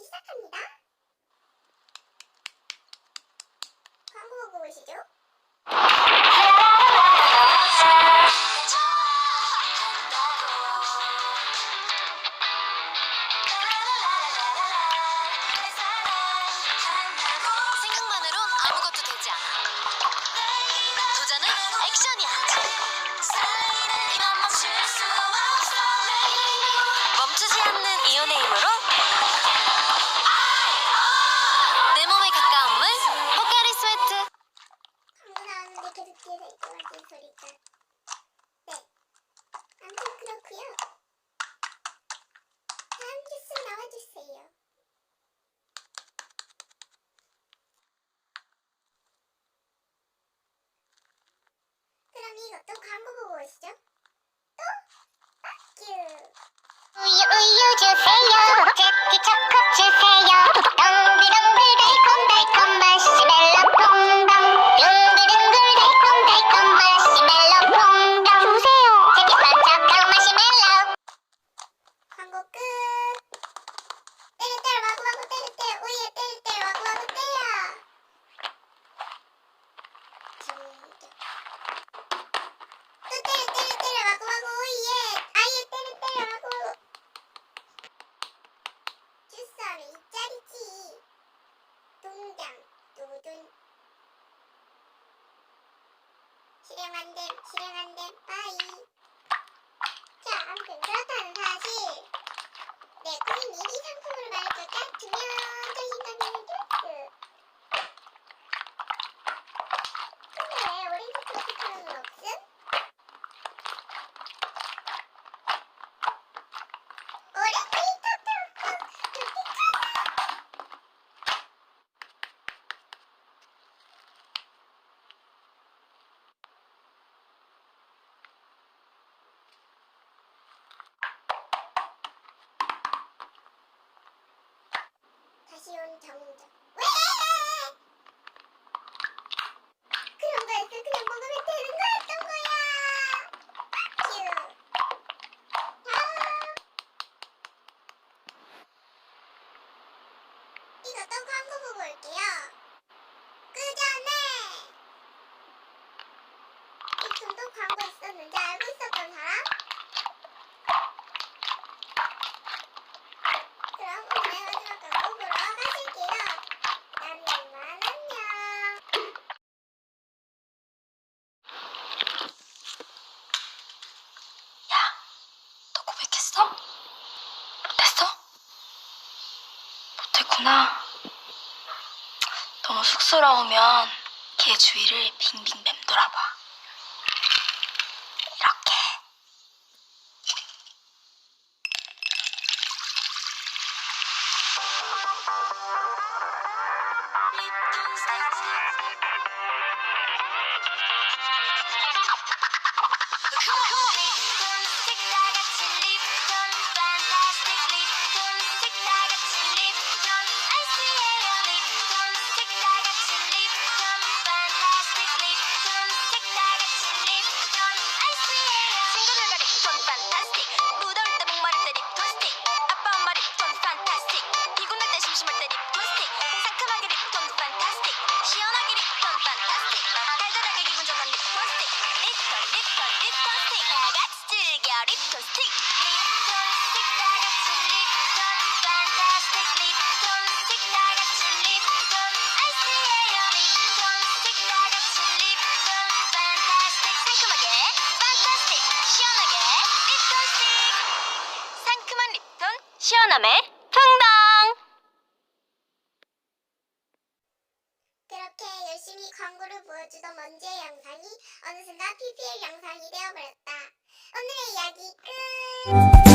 시작합니다. 광고 보고 오시죠. 생각만으론 아무것도 되지 않아. 도전은 액션이야. 멈추지 않는 이온의 힘으로 내 몸에 가까운 물 포카리 스웨트. 광고 나오는데 계속 뒤에서 있고 같은 소리가. 네. 아무튼 그렇고요. 다음 뉴스 나와주세요. 그럼 이것도 광고 보고 오시죠. 또 빡큐. 우유 주세요. 제티 초코 주세요. 동글동글 달콤달콤 마시멜로 퐁당. 둥글둥글 달콤달콤 마시멜로 퐁당. 주세요. 제티 반짝한 마시멜로. 광고 끝. 때려 마구마구 때려 오예 때려 마구마구 때려. 또 때려 마구마구 오예 아예 때려 마구마구. 주스 안에 이짜리지. 동장 두둔. 실행 안 됨 빠이. 자 아무튼 그렇다는 사실. 네, 꾸민 1위 상품으로 말할 것 같으면 자신감이 드스. 근데 왜 오렌지 프로스크는 없음? 오렌지 톡톡톡 다시 온 정적. 왜? 그런 거였어. 그냥 먹으면 되는 거였던 거야. 큐. 다음. 이것도 광고 보고 올게요. 그 전에 이쯤도 광고 있었는지 알고 있었던 사람? 그럼 오늘의 마지막 광고 보러 가실게요. 나는 안녕. 너 고백했어? 못했어? 못했구나. 너무 쑥스러우면 걔 주위를 빙빙 맴돌아봐. 이렇게. 시원함의 평당. 그렇게 열심히 광고를 보여주던 먼지의 영상이 어느 순간 PPL 영상이 되어버렸다. 오늘의 이야기 끝!